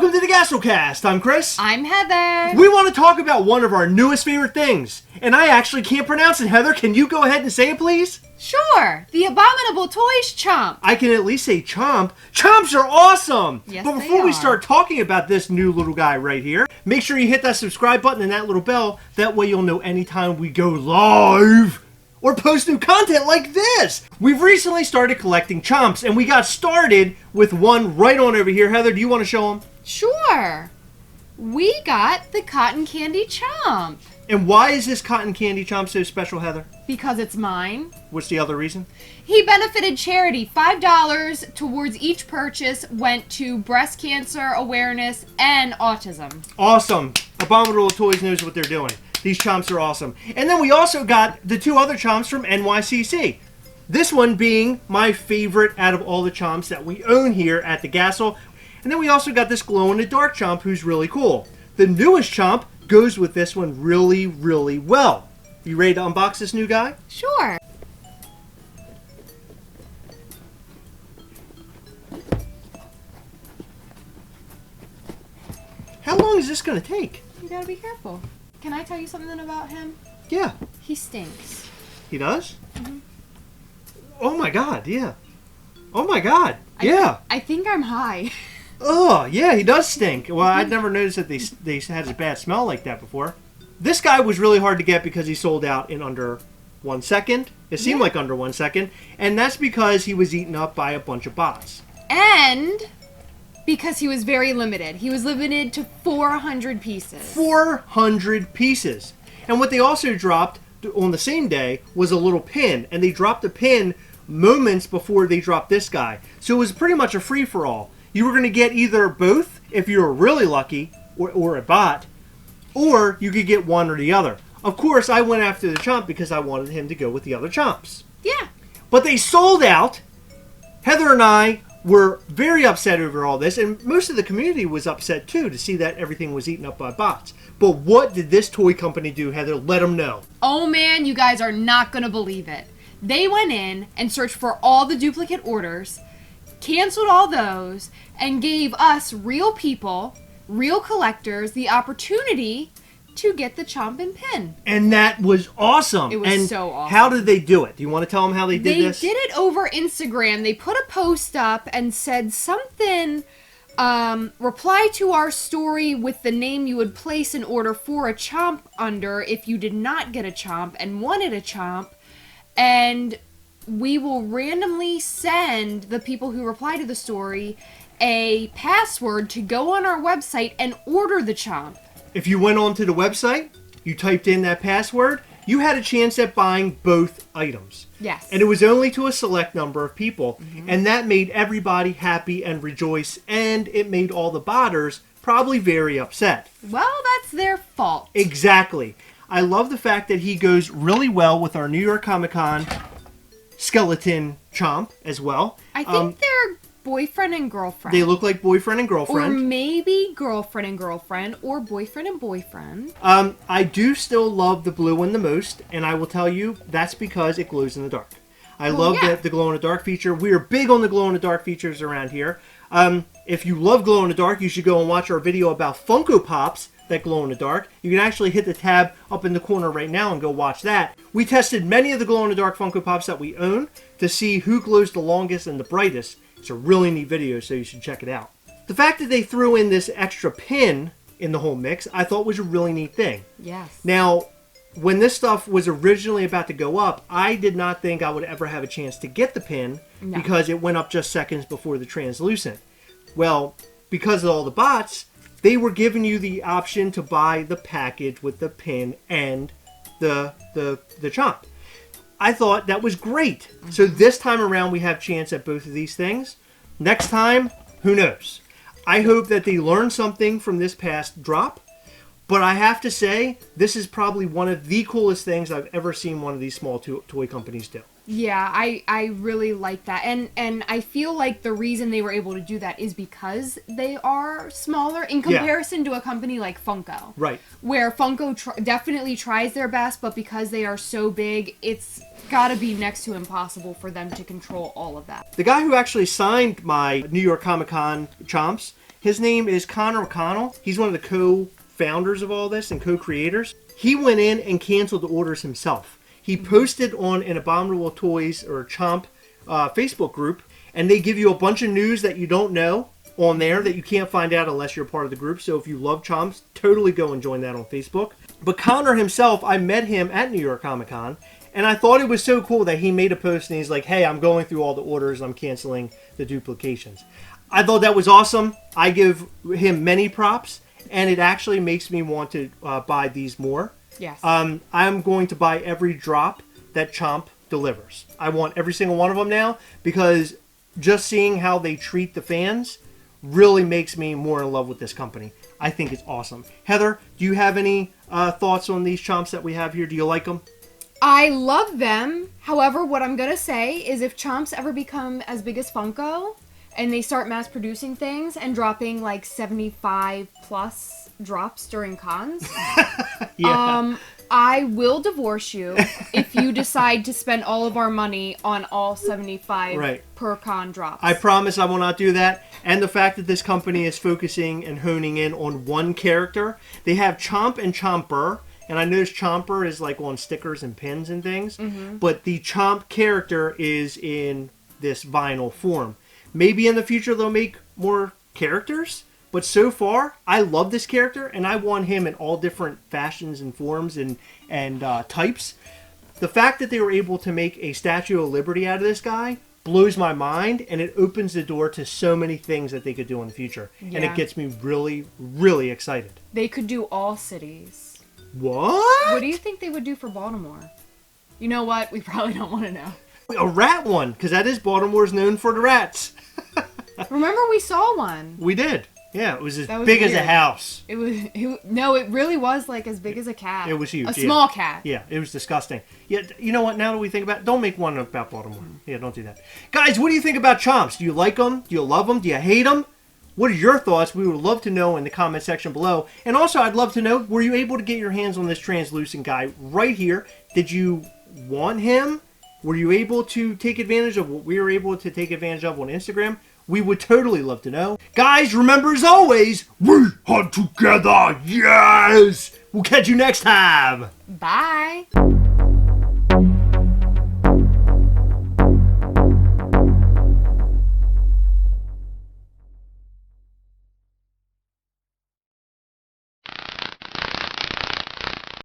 Welcome to the Gastlecast. I'm Chris. I'm Heather. We want to talk about one of our newest favorite things. And I actually can't pronounce it, Heather. Can you go ahead and say it, please? Sure. The Abominable Toys Chomp. I can at least say Chomp. Chomps are awesome! Yes, but before they we are. start talking about this new little guy right here, make sure you hit that subscribe button and that little bell. That way you'll know anytime we go live or post new content like this. We've recently started collecting Chomps, and we got started with one right on over here. Heather, do you want to show them? Sure. We got the Cotton Candy Chomp. And why is this cotton candy Chomp so special, Heather? Because it's mine. What's the other reason? He benefited charity. $5 towards each purchase went to breast cancer awareness and autism. Awesome. Abominable Toys knows what they're doing. These Chomps are awesome. And then we also got the two other Chomps from NYCC. This one being my favorite out of all the Chomps that we own here at the Gastle. And then we also got this glow-in-the-dark Chomp who's really cool. The newest Chomp goes with this one really, really well. You ready to unbox this new guy? Sure. How long is this going to take? You gotta be careful. Can I tell you something about him? Yeah. He stinks. He does? Mm-hmm. Oh my god, yeah. Oh my god, yeah. I think I'm high. Oh, yeah, he does stink. Well, I'd never noticed that they had a bad smell like that before. This guy was really hard to get because he sold out in under 1 second. It seemed like under 1 second. And that's because he was eaten up by a bunch of bots. And because he was very limited. He was limited to 400 pieces. 400 pieces. And what they also dropped on the same day was a little pin. And they dropped the pin moments before they dropped this guy. So it was pretty much a free-for-all. You were going to get either both, if you were really lucky, or a bot, or you could get one or the other. Of course, I went after the Chomp because I wanted him to go with the other Chomps. Yeah. But they sold out. Heather and I were very upset over all this, and most of the community was upset too to see that everything was eaten up by bots. But what did this toy company do, Heather? Let them know. Oh man, you guys are not going to believe it. They went in and searched for all the duplicate orders, canceled all those, and gave us real people, real collectors, the opportunity to get the Chomp and pin. And that was awesome. It was and so awesome. How did they do it? Do you want to tell them how they did this? They did it over Instagram. They put a post up and said something, reply to our story with the name you would place an order for a Chomp under if you did not get a Chomp and wanted a Chomp. And we will randomly send the people who reply to the story a password to go on our website and order the Chomp. If you went onto the website, you typed in that password, you had a chance at buying both items. Yes. And it was only to a select number of people. Mm-hmm. And that made everybody happy and rejoice. And it made all the botters probably very upset. Well, that's their fault. Exactly. I love the fact that he goes really well with our New York Comic Con skeleton Chomp as well. I think they're boyfriend and girlfriend. They look like boyfriend and girlfriend. Or maybe girlfriend and girlfriend, or boyfriend and boyfriend. I do still love the blue one the most, and I will tell you, that's because it glows in the dark. I love the glow-in-the-dark feature. We are big on the glow-in-the-dark features around here. If you love glow-in-the-dark, you should go and watch our video about Funko Pops that glow in the dark. You can actually hit the tab up in the corner right now and go watch that. We tested many of the glow-in-the-dark Funko Pops that we own to see who glows the longest and the brightest. It's a really neat video, so you should check it out. The fact that they threw in this extra pin in the whole mix, I thought was a really neat thing. Yes. Now, when this stuff was originally about to go up, I did not think I would ever have a chance to get the pin because it went up just seconds before the Tranlucent. Well, because of all the bots, they were giving you the option to buy the package with the pin and the Chomp. I thought that was great. Mm-hmm. So this time around, we have chance at both of these things. Next time, who knows? I hope that they learn something from this past drop. But I have to say, this is probably one of the coolest things I've ever seen one of these small toy companies do. Yeah, I really like that. And I feel like the reason they were able to do that is because they are smaller in comparison to a company like Funko. Right. Where Funko definitely tries their best, but because they are so big, it's got to be next to impossible for them to control all of that. The guy who actually signed my New York Comic Con Chomps His name is Connor O'Connell. He's one of the co-founders of all this and co-creators. He went in and canceled the orders himself. He posted on an Abominable Toys or Chomp Facebook group, and they give you a bunch of news that you don't know on there that you can't find out unless you're part of the group. So if you love Chomps, totally go and join that on Facebook. But Connor himself, I met him at New York Comic Con, and I thought it was so cool that he made a post and he's like, hey, I'm going through all the orders, I'm canceling the duplications. I thought that was awesome. I give him many props, and it actually makes me want to buy these more. Yes. I'm going to buy every drop that Chomp delivers. I want every single one of them now, because just seeing how they treat the fans really makes me more in love with this company. I think it's awesome. Heather, do you have any thoughts on these Chomps that we have here? Do you like them? I love them. However, what I'm going to say is if Chomps ever become as big as Funko and they start mass producing things and dropping like 75 plus drops during cons, Yeah. I will divorce you if you decide to spend all of our money on all 75 per con drops. I promise I will not do that. And the fact that this company is focusing and honing in on one character. They have Chomp and Chomper. And I noticed Chomper is like on stickers and pins and things. Mm-hmm. But the Chomp character is in this vinyl form. Maybe in the future they'll make more characters. But so far, I love this character, and I want him in all different fashions and forms and types. The fact that they were able to make a Statue of Liberty out of this guy blows my mind, and it opens the door to so many things that they could do in the future. Yeah. And it gets me really, really excited. They could do all cities. What? What do you think they would do for Baltimore? You know what? We probably don't want to know. A rat one, because that is Baltimore's known for the rats. Remember we saw one. We did. Yeah, it was as big as a house. It really was like as big as a cat. It was huge. A small cat. Yeah, it was disgusting. Yeah, you know what? Now that we think about it, don't make one about Baltimore. Yeah, don't do that. Guys, what do you think about Chomps? Do you like them? Do you love them? Do you hate them? What are your thoughts? We would love to know in the comment section below. And also, I'd love to know, were you able to get your hands on this Tranlucent guy right here? Did you want him? Were you able to take advantage of what we were able to take advantage of on Instagram? We would totally love to know. Guys, remember as always, we hunt together, yes! We'll catch you next time! Bye!